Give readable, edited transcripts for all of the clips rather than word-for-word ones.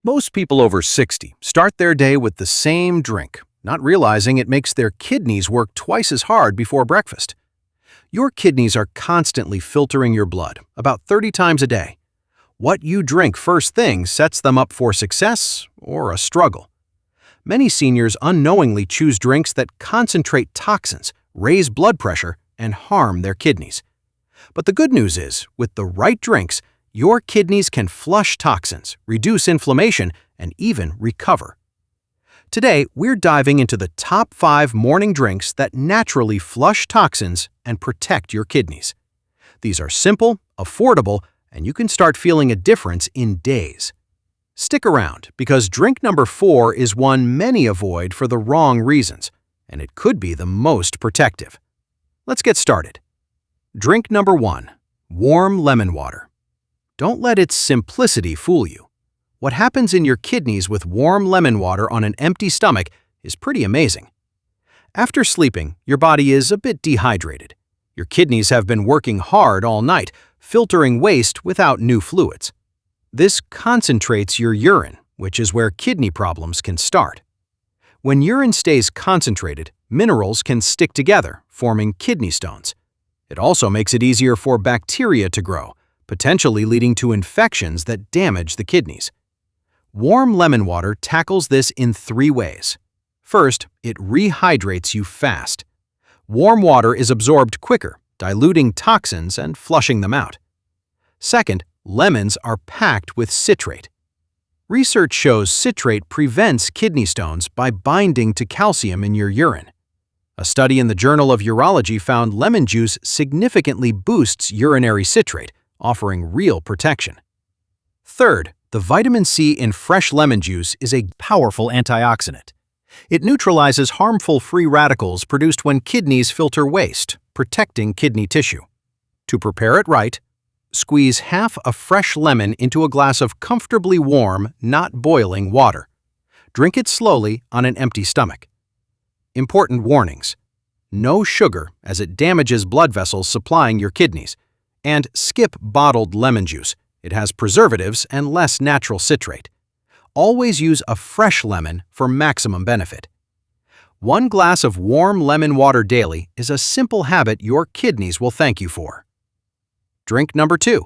Most people over 60 start their day with the same drink, not realizing it makes their kidneys work twice as hard before breakfast. Your kidneys are constantly filtering your blood, about 30 times a day. What you drink first thing sets them up for success or a struggle. Many seniors unknowingly choose drinks that concentrate toxins, raise blood pressure, and harm their kidneys. But the good news is, with the right drinks, your kidneys can flush toxins, reduce inflammation, and even recover. Today, we're diving into the top 5 morning drinks that naturally flush toxins and protect your kidneys. These are simple, affordable, and you can start feeling a difference in days. Stick around, because drink number 4 is one many avoid for the wrong reasons, and it could be the most protective. Let's get started. Drink number 1, warm lemon water. Don't let its simplicity fool you. What happens in your kidneys with warm lemon water on an empty stomach is pretty amazing. After sleeping, your body is a bit dehydrated. Your kidneys have been working hard all night, filtering waste without new fluids. This concentrates your urine, which is where kidney problems can start. When urine stays concentrated, minerals can stick together, forming kidney stones. It also makes it easier for bacteria to grow, potentially leading to infections that damage the kidneys. Warm lemon water tackles this in 3 ways. First, it rehydrates you fast. Warm water is absorbed quicker, diluting toxins and flushing them out. Second, lemons are packed with citrate. Research shows citrate prevents kidney stones by binding to calcium in your urine. A study in the Journal of Urology found lemon juice significantly boosts urinary citrate, offering real protection. Third, the vitamin C in fresh lemon juice is a powerful antioxidant. It neutralizes harmful free radicals produced when kidneys filter waste, protecting kidney tissue. To prepare it right, squeeze half a fresh lemon into a glass of comfortably warm, not boiling water. Drink it slowly on an empty stomach. Important warnings: no sugar, as it damages blood vessels supplying your kidneys. And skip bottled lemon juice. It has preservatives and less natural citrate. Always use a fresh lemon for maximum benefit. 1 glass of warm lemon water daily is a simple habit your kidneys will thank you for. Drink number 2,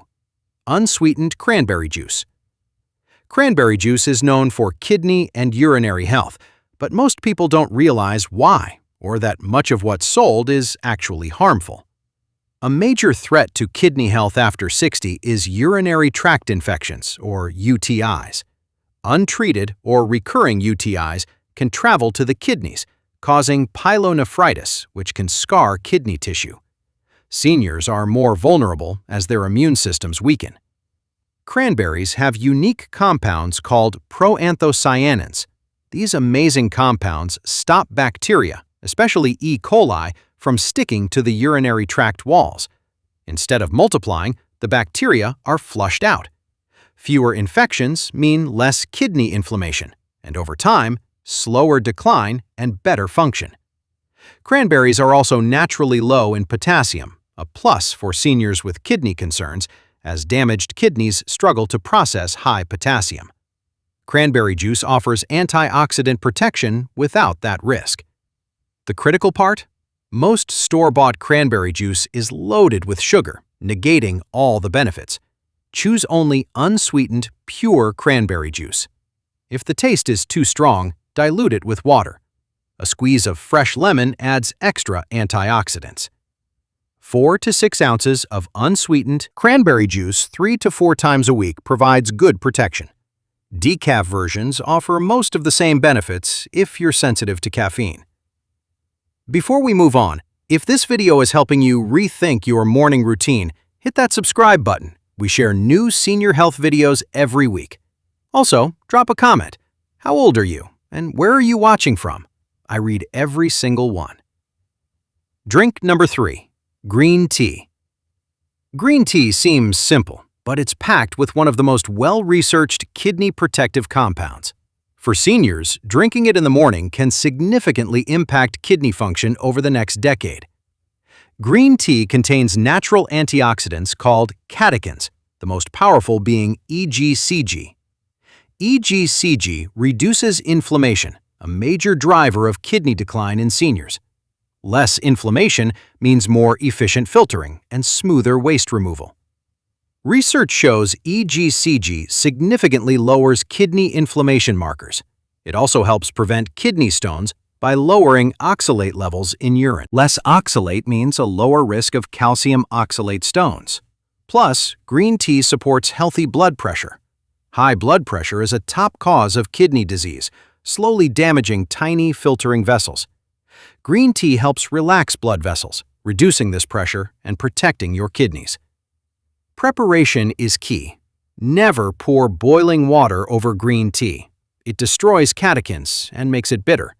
unsweetened cranberry juice. Cranberry juice is known for kidney and urinary health, but most people don't realize why, or that much of what's sold is actually harmful. A major threat to kidney health after 60 is urinary tract infections, or UTIs. Untreated or recurring UTIs can travel to the kidneys, causing pyelonephritis, which can scar kidney tissue. Seniors are more vulnerable as their immune systems weaken. Cranberries have unique compounds called proanthocyanins. These amazing compounds stop bacteria, especially E. coli, from sticking to the urinary tract walls. Instead of multiplying, the bacteria are flushed out. Fewer infections mean less kidney inflammation, and over time, slower decline and better function. Cranberries are also naturally low in potassium, a plus for seniors with kidney concerns, as damaged kidneys struggle to process high potassium. Cranberry juice offers antioxidant protection without that risk. The critical part? Most store-bought cranberry juice is loaded with sugar, negating all the benefits. Choose only unsweetened, pure cranberry juice. If the taste is too strong, dilute it with water. A squeeze of fresh lemon adds extra antioxidants. 4 to 6 ounces of unsweetened cranberry juice 3 to 4 times a week provides good protection. Decaf versions offer most of the same benefits if you're sensitive to caffeine. Before we move on, if this video is helping you rethink your morning routine, hit that subscribe button. We share new senior health videos every week. Also, drop a comment. How old are you, and where are you watching from? I read every single one. Drink number 3, green tea. Green tea seems simple, but it's packed with one of the most well-researched kidney protective compounds. For seniors, drinking it in the morning can significantly impact kidney function over the next decade. Green tea contains natural antioxidants called catechins, the most powerful being EGCG. EGCG reduces inflammation, a major driver of kidney decline in seniors. Less inflammation means more efficient filtering and smoother waste removal. Research shows EGCG significantly lowers kidney inflammation markers. It also helps prevent kidney stones by lowering oxalate levels in urine. Less oxalate means a lower risk of calcium oxalate stones. Plus, green tea supports healthy blood pressure. High blood pressure is a top cause of kidney disease, slowly damaging tiny filtering vessels. Green tea helps relax blood vessels, reducing this pressure and protecting your kidneys. Preparation is key. Never pour boiling water over green tea. It destroys catechins and makes it bitter.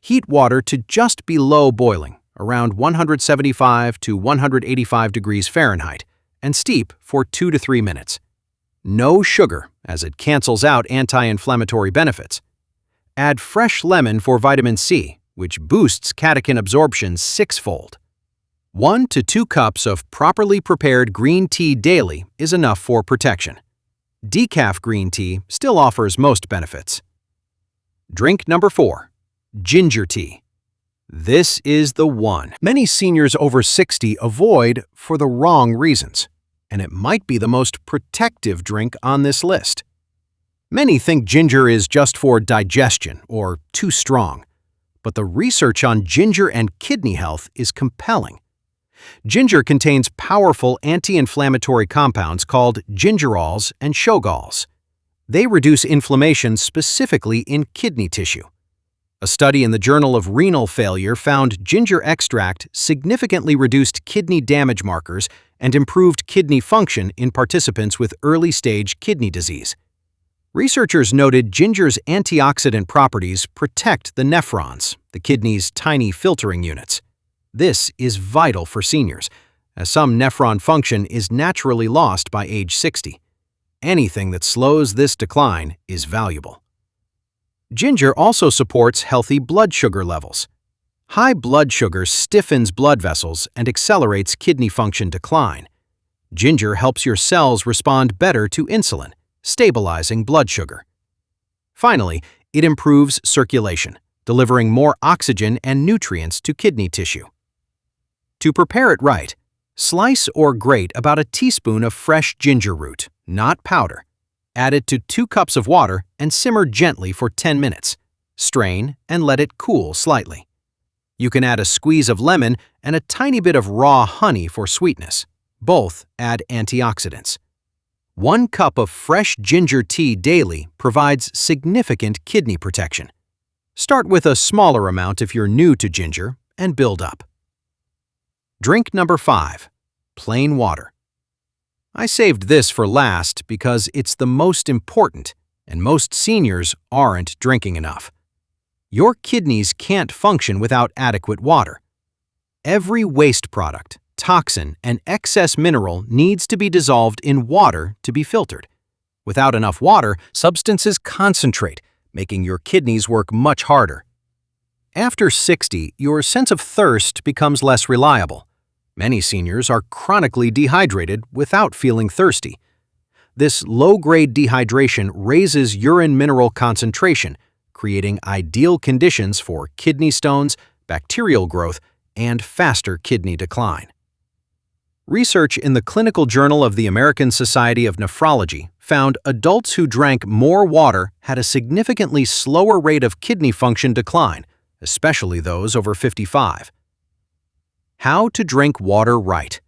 Heat water to just below boiling, around 175 to 185 degrees Fahrenheit, and steep for 2 to 3 minutes. No sugar, as it cancels out anti-inflammatory benefits. Add fresh lemon for vitamin C, which boosts catechin absorption 6-fold. 1 to 2 cups of properly prepared green tea daily is enough for protection. Decaf green tea still offers most benefits. Drink number 4. Ginger tea. This is the one many seniors over 60 avoid for the wrong reasons, and it might be the most protective drink on this list. Many think ginger is just for digestion or too strong, but the research on ginger and kidney health is compelling. Ginger contains powerful anti-inflammatory compounds called gingerols and shogalls. They reduce inflammation specifically in kidney tissue. A study in the Journal of Renal Failure found ginger extract significantly reduced kidney damage markers and improved kidney function in participants with early-stage kidney disease. Researchers noted ginger's antioxidant properties protect the nephrons, the kidney's tiny filtering units. This is vital for seniors, as some nephron function is naturally lost by age 60. Anything that slows this decline is valuable. Ginger also supports healthy blood sugar levels. High blood sugar stiffens blood vessels and accelerates kidney function decline. Ginger helps your cells respond better to insulin, stabilizing blood sugar. Finally, it improves circulation, delivering more oxygen and nutrients to kidney tissue. To prepare it right, slice or grate about a teaspoon of fresh ginger root, not powder. Add it to 2 cups of water and simmer gently for 10 minutes. Strain and let it cool slightly. You can add a squeeze of lemon and a tiny bit of raw honey for sweetness. Both add antioxidants. 1 cup of fresh ginger tea daily provides significant kidney protection. Start with a smaller amount if you're new to ginger and build up. Drink number 5. Plain water. I saved this for last because it's the most important, and most seniors aren't drinking enough. Your kidneys can't function without adequate water. Every waste product, toxin, and excess mineral needs to be dissolved in water to be filtered. Without enough water, substances concentrate, making your kidneys work much harder. After 60, your sense of thirst becomes less reliable. Many seniors are chronically dehydrated without feeling thirsty. This low-grade dehydration raises urine mineral concentration, creating ideal conditions for kidney stones, bacterial growth, and faster kidney decline. Research in the Clinical Journal of the American Society of Nephrology found adults who drank more water had a significantly slower rate of kidney function decline, especially those over 55. How to drink water right.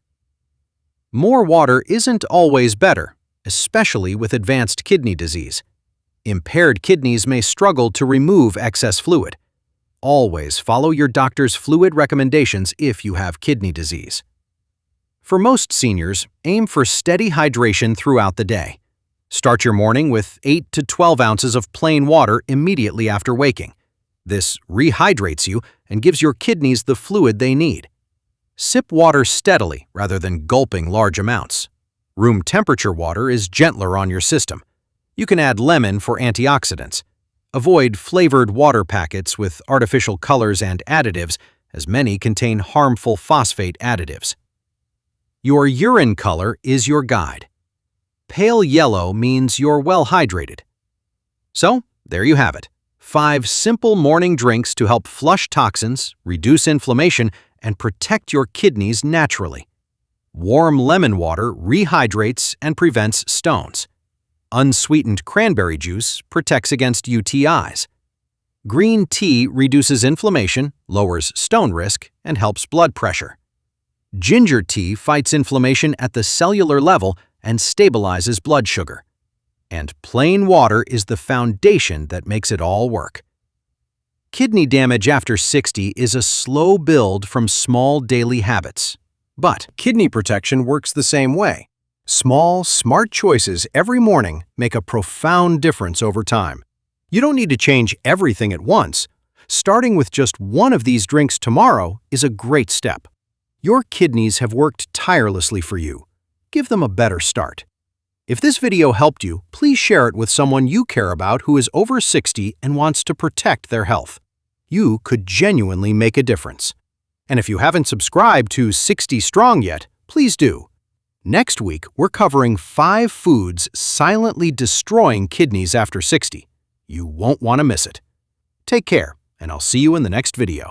More water isn't always better, especially with advanced kidney disease. Impaired kidneys may struggle to remove excess fluid. Always follow your doctor's fluid recommendations if you have kidney disease. For most seniors, aim for steady hydration throughout the day. Start your morning with 8 to 12 ounces of plain water immediately after waking. This rehydrates you and gives your kidneys the fluid they need. Sip water steadily rather than gulping large amounts. Room temperature water is gentler on your system. You can add lemon for antioxidants. Avoid flavored water packets with artificial colors and additives, as many contain harmful phosphate additives. Your urine color is your guide. Pale yellow means you're well hydrated. So, there you have it. 5 simple morning drinks to help flush toxins, reduce inflammation, and protect your kidneys naturally. Warm lemon water rehydrates and prevents stones. Unsweetened cranberry juice protects against UTIs. Green tea reduces inflammation, lowers stone risk, and helps blood pressure. Ginger tea fights inflammation at the cellular level and stabilizes blood sugar. And plain water is the foundation that makes it all work. Kidney damage after 60 is a slow build from small daily habits. But kidney protection works the same way. Small, smart choices every morning make a profound difference over time. You don't need to change everything at once. Starting with just one of these drinks tomorrow is a great step. Your kidneys have worked tirelessly for you. Give them a better start. If this video helped you, please share it with someone you care about who is over 60 and wants to protect their health. You could genuinely make a difference. And if you haven't subscribed to 60 Strong yet, please do. Next week, we're covering 5 foods silently destroying kidneys after 60. You won't want to miss it. Take care, and I'll see you in the next video.